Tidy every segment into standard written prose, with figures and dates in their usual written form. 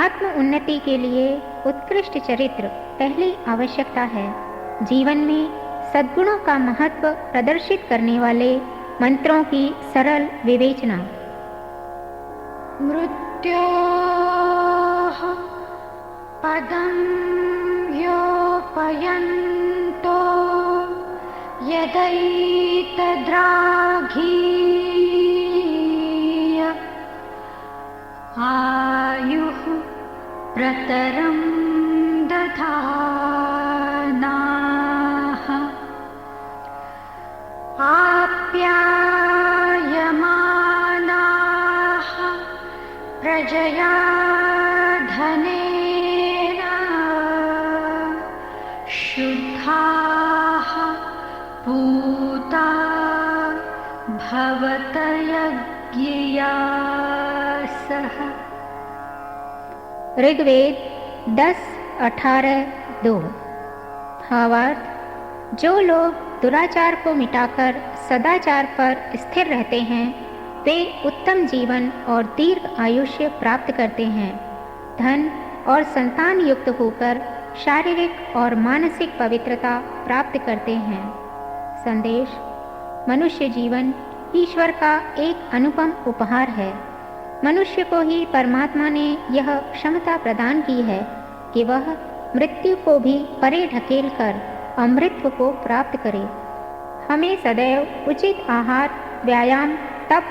आत्म उन्नति के लिए उत्कृष्ट चरित्र पहली आवश्यकता है। जीवन में सद्गुणों का महत्व प्रदर्शित करने वाले मंत्रों की सरल विवेचना। मृत्योः पदं योपयन्तो यदैतद्राघीय आयुः प्रतरं दधानाः आप्यायमानाः प्रजया धनेन शुद्धाः पूता भवतयज्ञया सह। ऋग्वेद 10:18-2। भावार्थ, जो लोग दुराचार को मिटाकर सदाचार पर स्थिर रहते हैं वे उत्तम जीवन और दीर्घ आयुष्य प्राप्त करते हैं। धन और संतान युक्त होकर शारीरिक और मानसिक पवित्रता प्राप्त करते हैं। संदेश: मनुष्य जीवन ईश्वर का एक अनुपम उपहार है। मनुष्य को ही परमात्मा ने यह क्षमता प्रदान की है कि वह मृत्यु को भी परे ढकेल कर अमृतत्व को प्राप्त करे। हमें सदैव उचित आहार, व्यायाम, तप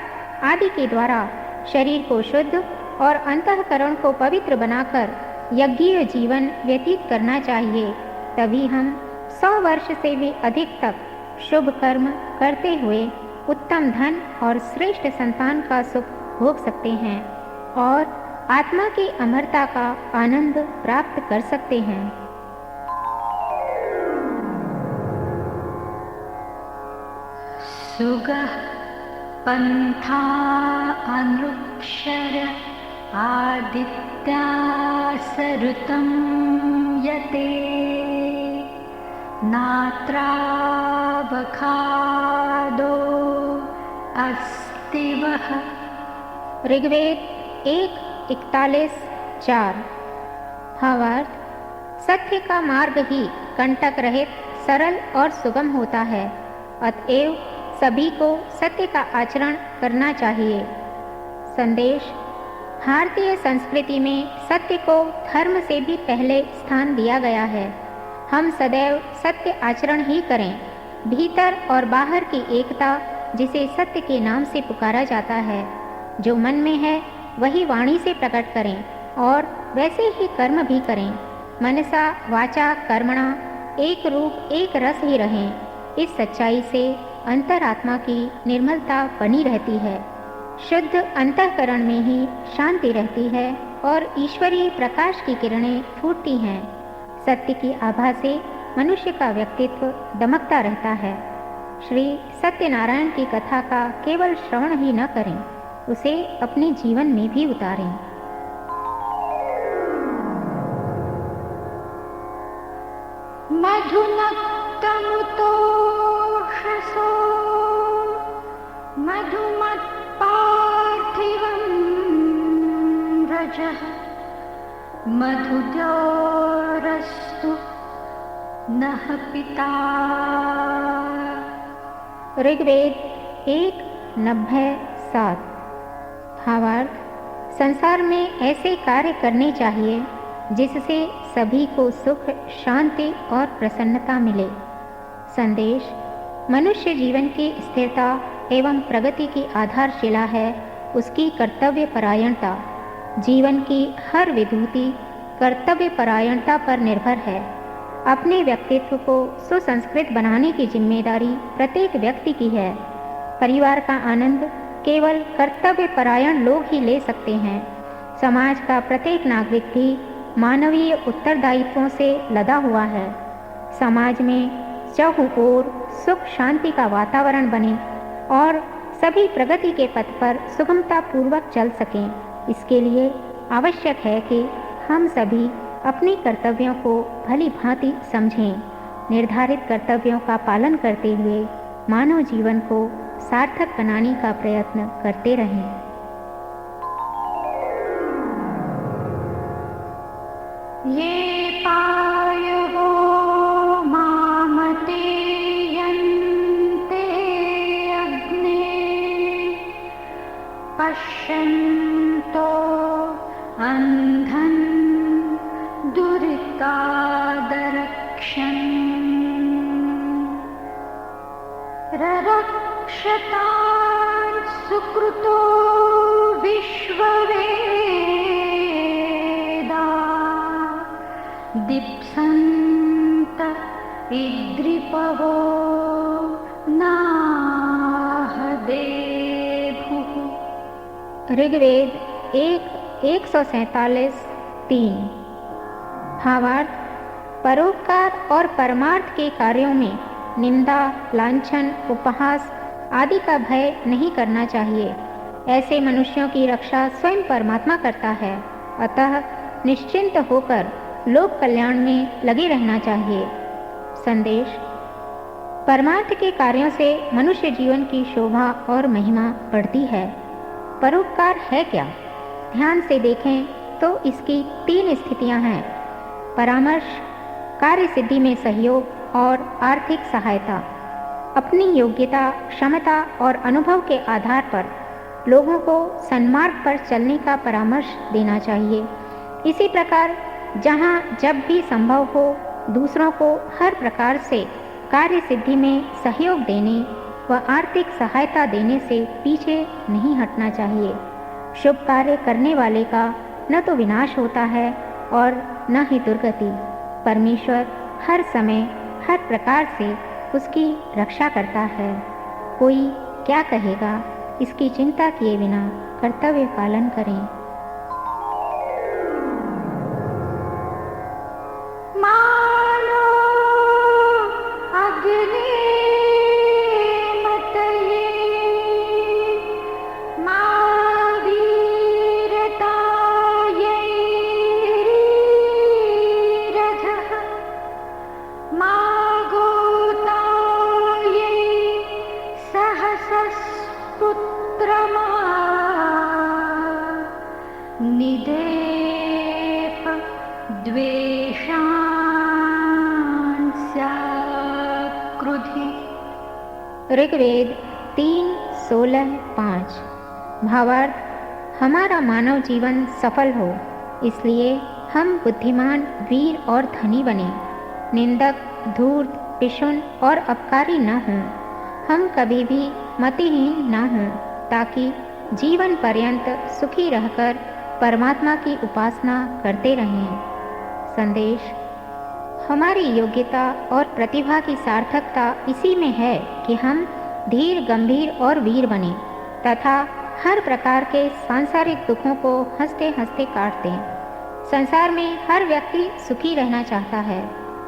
आदि के द्वारा शरीर को शुद्ध और अंतःकरण को पवित्र बनाकर यज्ञीय जीवन व्यतीत करना चाहिए। तभी हम 100 वर्ष से भी अधिक तक शुभ कर्म करते हुए उत्तम धन और श्रेष्ठ संतान का सुख भोग सकते हैं और आत्मा की अमरता का आनंद प्राप्त कर सकते हैं। सुगः पन्था अनुक्षर आदित्यासरुतं यते नात्रावखादो अस्ति वः। ऋग्वेद 1:41-4। भावार्थ, सत्य का मार्ग ही कंटक रहित, सरल और सुगम होता है। अतएव सभी को सत्य का आचरण करना चाहिए। संदेश: भारतीय संस्कृति में सत्य को धर्म से भी पहले स्थान दिया गया है। हम सदैव सत्य आचरण ही करें। भीतर और बाहर की एकता, जिसे सत्य के नाम से पुकारा जाता है, जो मन में है वही वाणी से प्रकट करें और वैसे ही कर्म भी करें। मनसा वाचा कर्मणा एक रूप एक रस ही रहें। इस सच्चाई से अंतरात्मा की निर्मलता बनी रहती है। शुद्ध अंतःकरण में ही शांति रहती है और ईश्वरीय प्रकाश की किरणें फूटती हैं। सत्य की आभा से मनुष्य का व्यक्तित्व दमकता रहता है। श्री सत्यनारायण की कथा का केवल श्रवण ही न करें, उसे अपने जीवन में भी उतारें। मधुनक्तमुतोषसो मधुमत्पार्थिवं रजः मधुद्योरस्तु नः पिता। ऋग्वेद 1:90-7। भावार्थ, संसार में ऐसे कार्य करने चाहिए जिससे सभी को सुख, शांति और प्रसन्नता मिले। संदेश: मनुष्य जीवन की स्थिरता एवं प्रगति की आधारशिला है उसकी कर्तव्य परायणता। जीवन की हर विभूति कर्तव्य परायणता पर निर्भर है। अपने व्यक्तित्व को सुसंस्कृत बनाने की जिम्मेदारी प्रत्येक व्यक्ति की है। परिवार का आनंद केवल कर्तव्य परायण लोग ही ले सकते हैं। समाज का प्रत्येक नागरिक भी मानवीय उत्तरदायित्वों से लदा हुआ है। समाज में चहुओर सुख शांति का वातावरण बने और सभी प्रगति के पथ पर सुगमता पूर्वक चल सकें। इसके लिए आवश्यक है कि हम सभी अपने कर्तव्यों को भली भांति समझें। निर्धारित कर्तव्यों का पालन करते हुए मानव जीवन को सार्थक बनाने का प्रयत्न करते रहें। इद्रिपवो नाह देभुः। ऋग्वेद 1:147-3। भावार्थ, परोपकार और परमार्थ के कार्यों में निंदा, लांछन, उपहास आदि का भय नहीं करना चाहिए। ऐसे मनुष्यों की रक्षा स्वयं परमात्मा करता है, अतः निश्चिंत होकर लोक कल्याण में लगे रहना चाहिए। संदेश: परमार्थ के कार्यों से मनुष्य जीवन की शोभा और महिमा बढ़ती है। परोपकार है क्या? ध्यान से देखें तो इसकी 3 स्थितियां हैं: परामर्श, कार्य सिद्धि में सहयोग और आर्थिक सहायता। अपनी योग्यता, क्षमता और अनुभव के आधार पर लोगों को सन्मार्ग पर चलने का परामर्श देना चाहिए। इसी प्रकार जहाँ जब भी संभव हो दूसरों को हर प्रकार से कार्य सिद्धि में सहयोग देने व आर्थिक सहायता देने से पीछे नहीं हटना चाहिए। शुभ कार्य करने वाले का न तो विनाश होता है और न ही दुर्गति। परमेश्वर हर समय हर प्रकार से उसकी रक्षा करता है। कोई क्या कहेगा, इसकी चिंता किए बिना कर्तव्य पालन करें। मानो अग्निमतये मावीरतायै रजः मागोतायै सहसस्पुत्रमा निदेप द्वेषांस्याकृधि। ऋग्वेद 3:16-5। भावार्थ, हमारा मानव जीवन सफल हो इसलिए हम बुद्धिमान, वीर और धनी बने। निंदक, धूर्त, पिशुन और अपकारी न हों। हम कभी भी मतिहीन न हों, ताकि जीवन पर्यंत सुखी रहकर परमात्मा की उपासना करते रहें। संदेश: हमारी योग्यता और प्रतिभा की सार्थकता इसी में है कि हम धीर, गंभीर और वीर बने तथा हर प्रकार के सांसारिक दुखों को हंसते हंसते काट दें। संसार में हर व्यक्ति सुखी रहना चाहता है।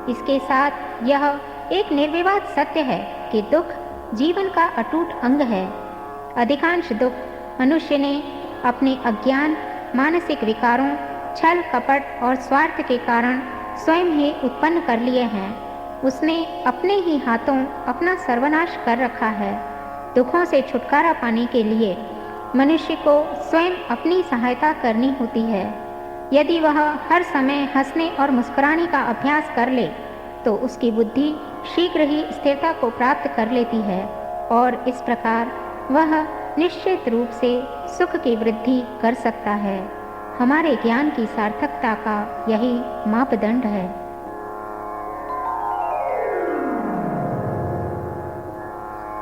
इसके साथ यह एक निर्विवाद सत्य है कि दुख जीवन का अटूट अंग है। अधिकांश दुख मनुष्य ने अपने अज्ञान, मानसिक विकारों, छल, कपट और स्वार्थ के कारण स्वयं ही उत्पन्न कर लिए हैं। उसने अपने ही हाथों अपना सर्वनाश कर रखा है। दुखों से छुटकारा पाने के लिए मनुष्य को स्वयं अपनी सहायता करनी होती है। यदि वह हर समय हंसने और मुस्कुराने का अभ्यास कर ले तो उसकी बुद्धि शीघ्र ही स्थिरता को प्राप्त कर लेती है और इस प्रकार वह निश्चित रूप से सुख की वृद्धि कर सकता है। हमारे ज्ञान की सार्थकता का यही मापदंड है।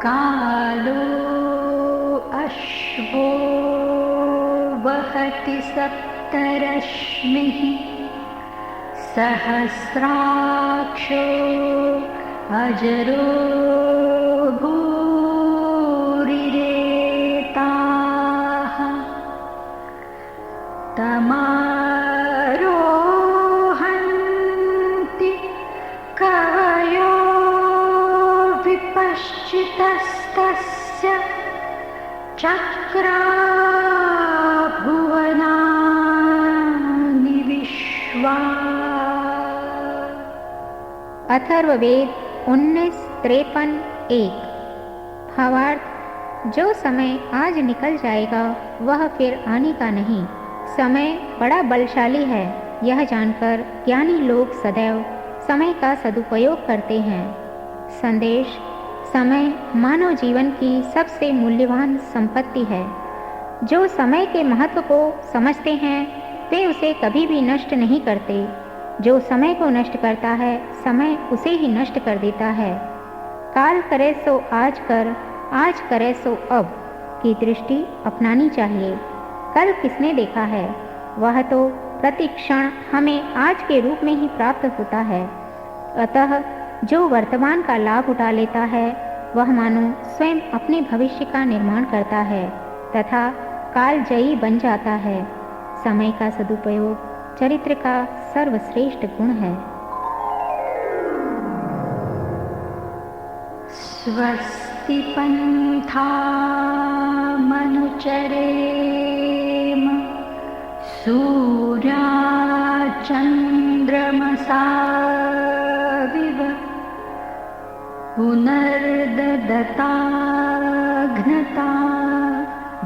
कालो अश्वो वहति सप्तरश्मिः सहस्राक्षो अजरो भूरिरेताः तमारोहन्ति कवयो विपश्चितस्तस्य चक्राभुवनानि विश्वा। अथर्ववेद 19:53-1। भावार्थ, जो समय आज निकल जाएगा वह फिर आने का नहीं। समय बड़ा बलशाली है, यह जानकर ज्ञानी लोग सदैव समय का सदुपयोग करते हैं। संदेश: समय मानव जीवन की सबसे मूल्यवान संपत्ति है। जो समय के महत्व को समझते हैं वे उसे कभी भी नष्ट नहीं करते। जो समय को नष्ट करता है समय उसे ही नष्ट कर देता है। काल करे सो आज कर, आज करे सो अब की दृष्टि अपनानी चाहिए। कल किसने देखा है, वह तो प्रति क्षण हमें आज के रूप में ही प्राप्त होता है। अतः जो वर्तमान का लाभ उठा लेता है वह मानो स्वयं अपने भविष्य का निर्माण करता है तथा कालजयी बन जाता है। समय का सदुपयोग चरित्र का सर्वश्रेष्ठ गुण है। स्वस्ति पन्था मनुचरेम सूर्या चन्द्रमसाविव पुनर्ददता घ्नता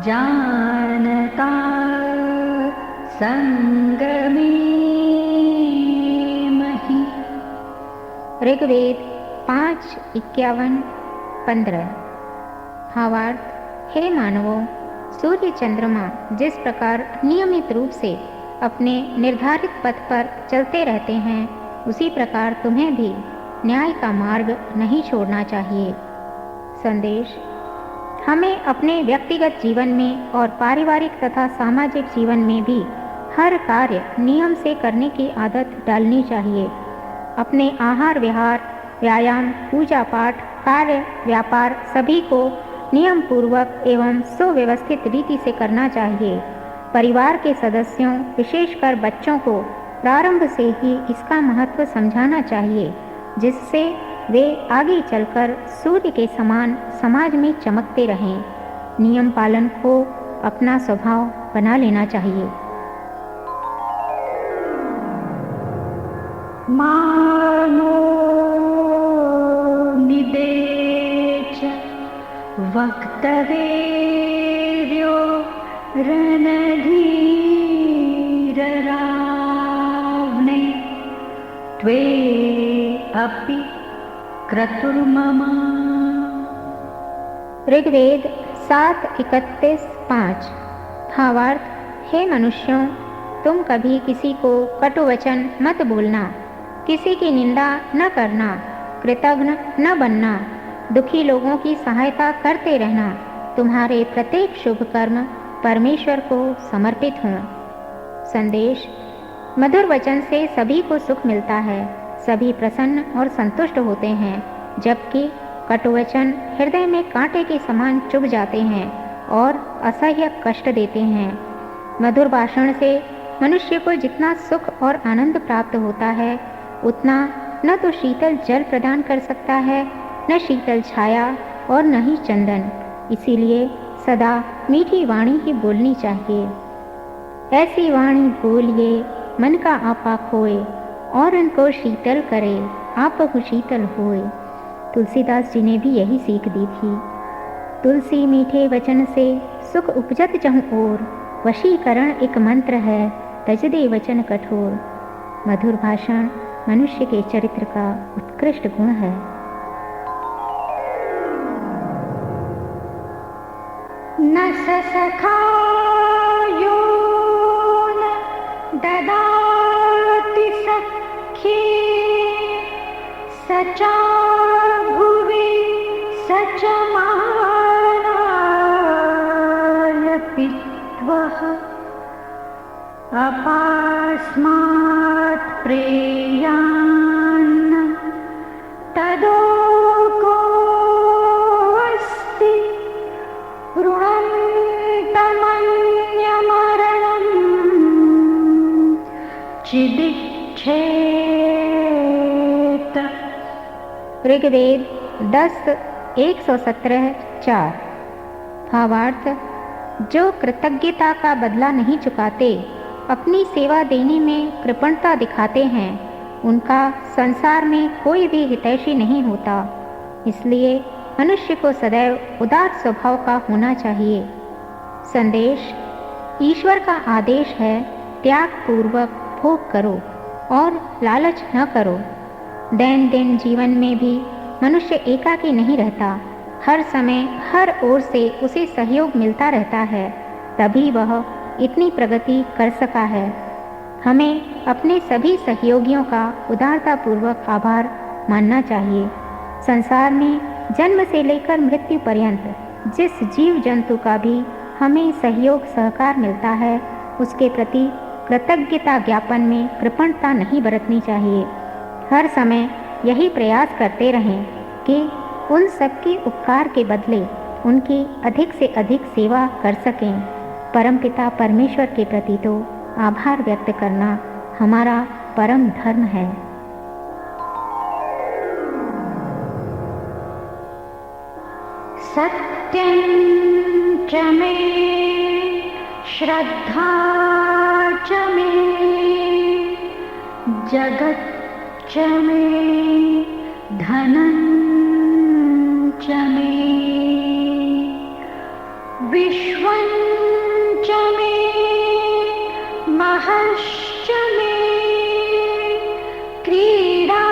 जानता संगमेमहि। ऋग्वेद 5:51-15। भावार्थ, हे मानवों, सूर्य चंद्रमा जिस प्रकार नियमित रूप से अपने निर्धारित पथ पर चलते रहते हैं उसी प्रकार तुम्हें भी न्याय का मार्ग नहीं छोड़ना चाहिए। संदेश: हमें अपने व्यक्तिगत जीवन में और पारिवारिक तथा सामाजिक जीवन में भी हर कार्य नियम से करने की आदत डालनी चाहिए। अपने आहार विहार, व्यायाम, पूजा पाठ, कार्य व्यापार सभी को नियम पूर्वक एवं सुव्यवस्थित रीति से करना चाहिए। परिवार के सदस्यों, विशेषकर बच्चों को प्रारंभ से ही इसका महत्व समझाना चाहिए, जिससे वे आगे चलकर सूर्य के समान समाज में चमकते रहें। नियम पालन को अपना स्वभाव बना लेना चाहिए। मानो निदेच वक्तवेर्यो रणधीररावणे त्वे अपि क्रतुर्मम। ऋग्वेद 7:31-5। भावार्थ, हे मनुष्यों, तुम कभी किसी को कटु वचन मत बोलना, किसी की निंदा न करना, कृतघ्न न बनना, दुखी लोगों की सहायता करते रहना। तुम्हारे प्रत्येक शुभ कर्म परमेश्वर को समर्पित हों। संदेश: मधुर वचन से सभी को सुख मिलता है, सभी प्रसन्न और संतुष्ट होते हैं, जबकि कटु वचन हृदय में कांटे के समान चुभ जाते हैं और असह्य कष्ट देते हैं। मधुर भाषण से मनुष्य को जितना सुख और आनंद प्राप्त होता है उतना न तो शीतल जल प्रदान कर सकता है, न शीतल छाया और न ही चंदन। इसीलिए सदा मीठी वाणी ही बोलनी चाहिए। ऐसी वाणी बोलिए मन का आपा खोए और उनको शीतल करे आपहु शीतल होए। तुलसीदास जी ने भी यही सीख दी थी। तुलसी मीठे वचन से सुख उपजत जहु ओर, वशीकरण एक मंत्र है तज दे वचन कठोर। मधुर भाषण मनुष्य के चरित्र का उत्कृष्ट गुण है। न सखायो न ददाति सख्ये सचा भुवि सचमानाय पित्वः अपास्मात् प्रेयान् तदोकोऽस्ति ऋणन्तमन्यमरणम् चिदिच्छेत। ऋग्वेद 10:117-4। भावार्थ, जो कृतज्ञता का बदला नहीं चुकाते, अपनी सेवा देने में कृपणता दिखाते हैं, उनका संसार में कोई भी हितैषी नहीं होता। इसलिए मनुष्य को सदैव उदार स्वभाव का होना चाहिए। संदेश: ईश्वर का आदेश है त्याग पूर्वक भोग करो और लालच न करो। दैनंदिन जीवन में भी मनुष्य एकाकी नहीं रहता, हर समय हर ओर से उसे सहयोग मिलता रहता है, तभी वह इतनी प्रगति कर सका है। हमें अपने सभी सहयोगियों का उदारतापूर्वक आभार मानना चाहिए। संसार में जन्म से लेकर मृत्यु पर्यंत जिस जीव जंतु का भी हमें सहयोग सहकार मिलता है, उसके प्रति कृतज्ञता ज्ञापन में कृपणता नहीं बरतनी चाहिए। हर समय यही प्रयास करते रहें कि उन सबकी उपकार के बदले उनकी अधिक से अधिक सेवा कर सकें। परमपिता परमेश्वर के प्रति तो आभार व्यक्त करना हमारा परम धर्म है। सत्यं च मे श्रद्धा च मे जगत् च मे धनं च मे विश्वं च मे महश्च मे क्रीडा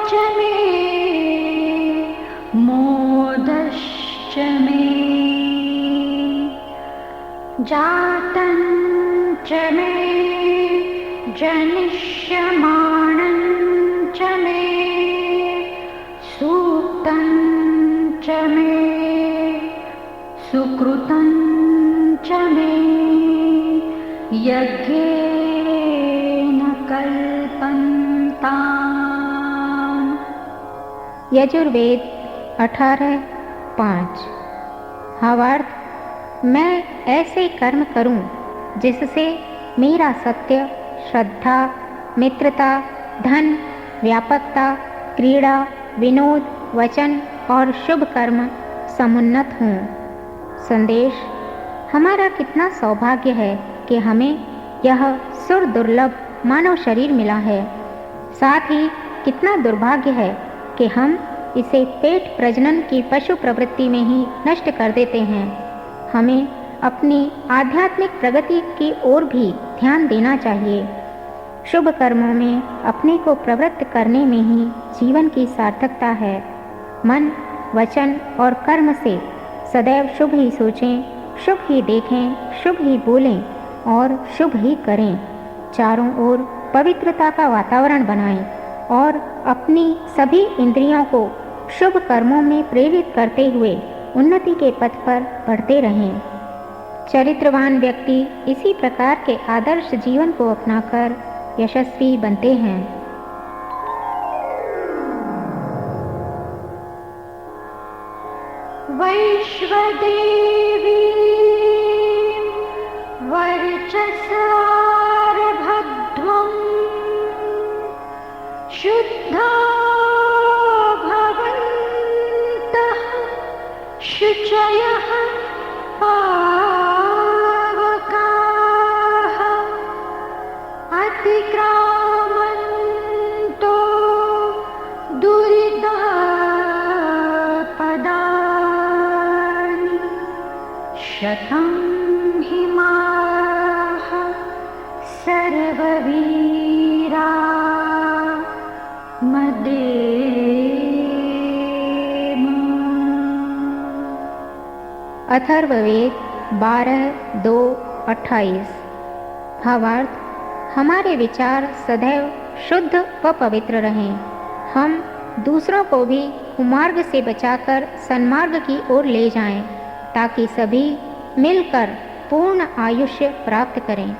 च मे मोदश्च मे जातं च मे जनिष्यमाणं च मे सूक्तं च मे सुकृतं च मे यज्ञेन कल्पन्ताम्। यजुर्वेद 18:5। भावार्थ, मैं ऐसे कर्म करूं जिससे मेरा सत्य, श्रद्धा, मित्रता, धन, व्यापकता, क्रीड़ा, विनोद, वचन और शुभ कर्म समुन्नत हों। संदेश: हमारा कितना सौभाग्य है कि हमें यह सुर दुर्लभ मानव शरीर मिला है। साथ ही कितना दुर्भाग्य है कि हम इसे पेट प्रजनन की पशु प्रवृत्ति में ही नष्ट कर देते हैं। हमें अपनी आध्यात्मिक प्रगति की ओर भी ध्यान देना चाहिए। शुभ कर्मों में अपने को प्रवृत्त करने में ही जीवन की सार्थकता है। मन, वचन और कर्म से सदैव शुभ ही सोचें, शुभ ही देखें, शुभ ही बोलें और शुभ ही करें। चारों ओर पवित्रता का वातावरण बनाएं और अपनी सभी इंद्रियों को शुभ कर्मों में प्रेरित करते हुए उन्नति के पथ पर बढ़ते रहें। चरित्रवान व्यक्ति इसी प्रकार के आदर्श जीवन को अपनाकर यशस्वी बनते हैं। वैश्वदेवी वर्चसारभध्वं शुद्धा भवन्तः शुचयः पावकाः अतिक्रामन्तो दुरितपदानि शतं हिमाः सर्ववीरा मदेम। अथर्ववेद 12:2-28। भावार्थ, हमारे विचार सदैव शुद्ध व पवित्र रहें। हम दूसरों को भी कुमार्ग से बचाकर सन्मार्ग की ओर ले जाएं, ताकि सभी मिलकर पूर्ण आयुष्य प्राप्त करें।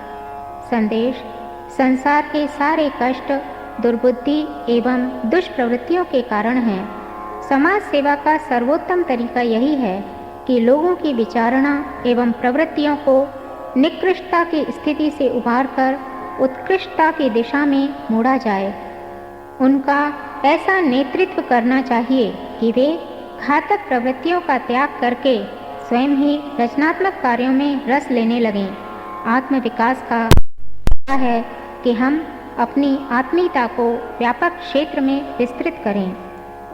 संदेश: संसार के सारे कष्ट दुर्बुद्धि एवं दुष्प्रवृत्तियों के कारण हैं। समाज सेवा का सर्वोत्तम तरीका यही है कि लोगों की विचारणा एवं प्रवृत्तियों को निकृष्टता की स्थिति से उबारकर उत्कृष्टता की दिशा में मोड़ा जाए। उनका ऐसा नेतृत्व करना चाहिए कि वे घातक प्रवृत्तियों का त्याग करके स्वयं ही रचनात्मक कार्यों में रस लेने लगें। आत्मविकास का है कि हम अपनी आत्मीयता को व्यापक क्षेत्र में विस्तृत करें।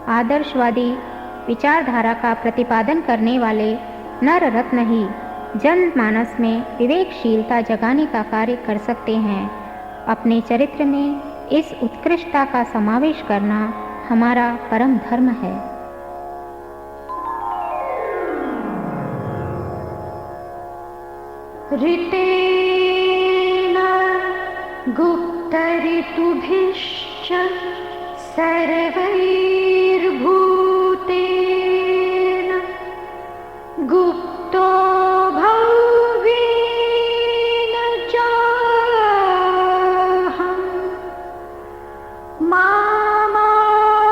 आदर्शवादी विचारधारा का प्रतिपादन करने वाले नर रत्न ही जनमानस में विवेकशीलता जगाने का कार्य कर सकते हैं। अपने चरित्र में इस उत्कृष्टता का समावेश करना हमारा परम धर्म है। ऋतेन गुप्तऋतुभिश्च सर्वैर्भूतेन गुप्तो भव्येन चाहं मामात्मनो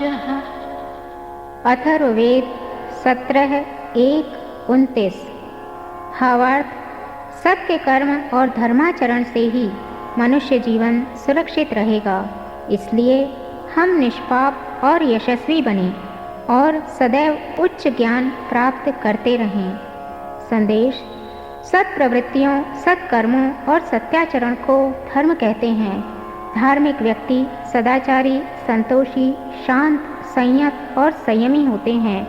वाचः अथर्ववेद 17:1-29। भावार्थ, सत्य कर्म और धर्माचरण से ही मनुष्य जीवन सुरक्षित रहेगा। इसलिए हम निष्पाप और यशस्वी बने और सदैव उच्च ज्ञान प्राप्त करते रहें। संदेश: सत्प्रवृत्तियों, सत्कर्मों और सत्याचरण को धर्म कहते हैं। धार्मिक व्यक्ति सदाचारी, संतोषी, शांत, संयत और संयमी होते हैं।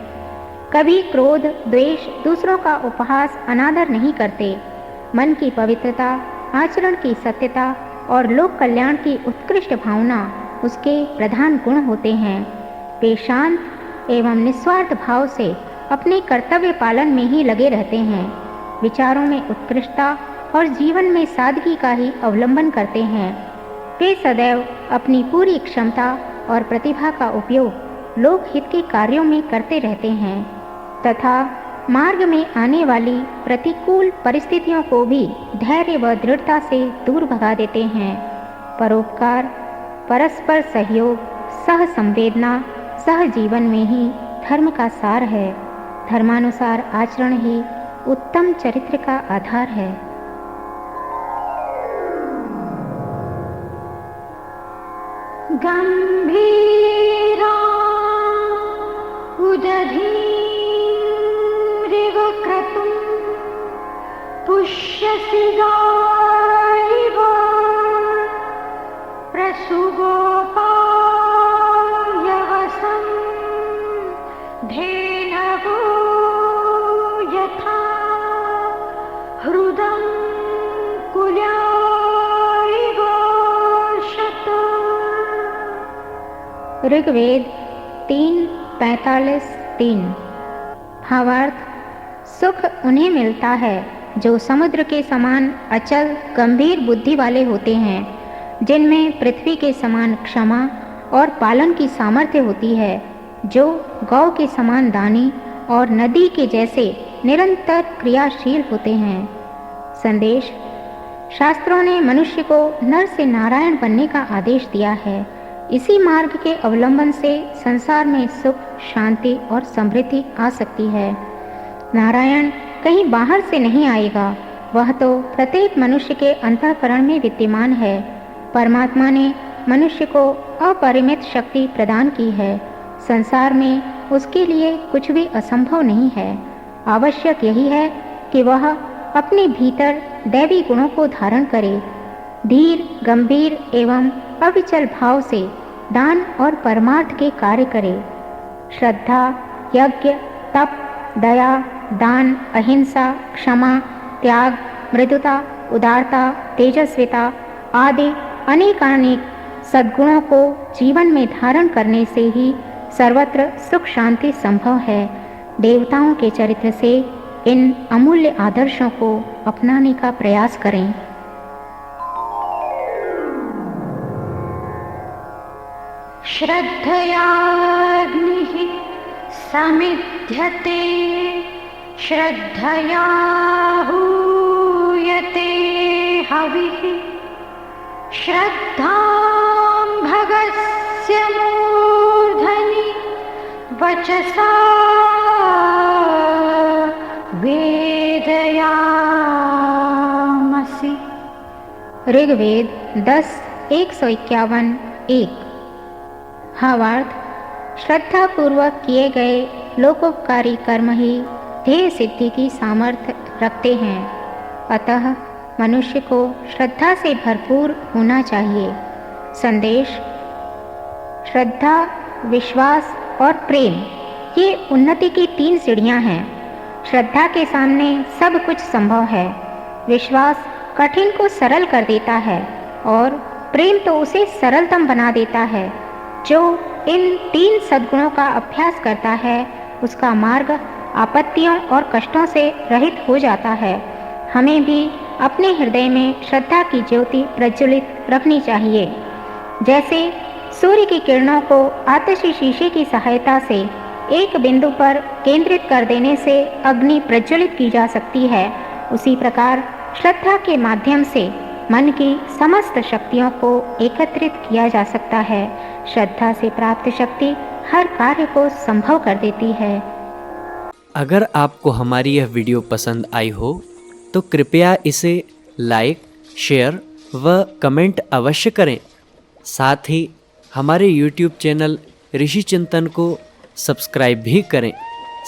कभी क्रोध, द्वेष, दूसरों का उपहास, अनादर नहीं करते। मन की पवित्रता, आचरण की सत्यता और लोक कल्याण की उत्कृष्ट भावना उसके प्रधान गुण होते हैं। वे शांत एवं निस्वार्थ भाव से अपने कर्तव्य पालन में ही लगे रहते हैं। विचारों में उत्कृष्टता और जीवन में सादगी का ही अवलंबन करते हैं। वे सदैव अपनी पूरी क्षमता और प्रतिभा का उपयोग लोकहित के कार्यों में करते रहते हैं तथा मार्ग में आने वाली प्रतिकूल परिस्थितियों को भी धैर्य व दृढ़ता से दूर भगा देते हैं। परोपकार, परस्पर सहयोग, सह संवेदना, सहजीवन में ही धर्म का सार है। धर्मानुसार आचरण ही उत्तम चरित्र का आधार है। गंभीरा उदधीरिव क्रतुं पुष्यसि गाइव प्रसुगोपायवसं धेनवो यथा हृदं कुल्याइव शत। ऋग्वेद 3:45-3। भावार्थ, सुख उन्हें मिलता है जो समुद्र के समान अचल गंभीर बुद्धि वाले होते हैं, जिनमें पृथ्वी के समान क्षमा और पालन की सामर्थ्य होती है, जो गौ के समान दानी और नदी के जैसे निरंतर क्रियाशील होते हैं। संदेश: शास्त्रों ने मनुष्य को नर से नारायण बनने का आदेश दिया है। इसी मार्ग के अवलंबन से संसार में सुख, शांति और समृद्धि आ सकती है। नारायण कहीं बाहर से नहीं आएगा, वह तो प्रत्येक मनुष्य के अंतःकरण में विद्यमान है। परमात्मा ने मनुष्य को अपरिमित शक्ति प्रदान की है। संसार में उसके लिए कुछ भी असंभव नहीं है। आवश्यक यही है कि वह अपने भीतर दैवी गुणों को धारण करे, धीर, गंभीर एवं अविचल भाव से दान और परमार्थ के कार्य करे। श्रद्धा, यज्ञ, तप, दया, दान, अहिंसा, क्षमा, त्याग, मृदुता, उदारता, तेजस्विता आदि अनेकानेक सद्गुणों को जीवन में धारण करने से ही सर्वत्र सुख शांति संभव है। देवताओं के चरित्र से इन अमूल्य आदर्शों को अपनाने का प्रयास करें। श्रद्धयाग्निः समिध्यते श्रद्धया हूयते हविः श्रद्धां भगस्य मूर्धनि वचसा वेदयामसि। ऋग्वेद 10:151-1। भावार्थ, श्रद्धापूर्वक किए गए लोकोपकारी कर्म ही ध्येय सिद्धि की सामर्थ्य रखते हैं। अतः मनुष्य को श्रद्धा से भरपूर होना चाहिए। संदेश: श्रद्धा, विश्वास और प्रेम ये उन्नति की 3 सीढ़ियां हैं। श्रद्धा के सामने सब कुछ संभव है। विश्वास कठिन को सरल कर देता है और प्रेम तो उसे सरलतम बना देता है। जो इन 3 सद्गुणों का अभ्यास करता है, उसका मार्ग आपत्तियों और कष्टों से रहित हो जाता है। हमें भी अपने हृदय में श्रद्धा की ज्योति प्रज्वलित रखनी चाहिए। जैसे सूर्य की किरणों को आतिशी शीशे की सहायता से एक बिंदु पर केंद्रित कर देने से अग्नि प्रज्वलित की जा सकती है, उसी प्रकार श्रद्धा के माध्यम से मन की समस्त शक्तियों को एकत्रित किया जा सकता है। श्रद्धा से प्राप्त शक्ति हर कार्य को संभव कर देती है। अगर आपको हमारी यह वीडियो पसंद आई हो तो कृपया इसे लाइक, शेयर व कमेंट अवश्य करें। साथ ही हमारे YouTube चैनल ऋषि चिंतन को सब्सक्राइब भी करें।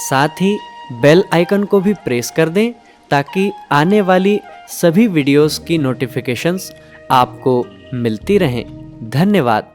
साथ ही बेल आइकन को भी प्रेस कर दें ताकि आने वाली सभी वीडियोस की नोटिफिकेशंस आपको मिलती रहें। धन्यवाद।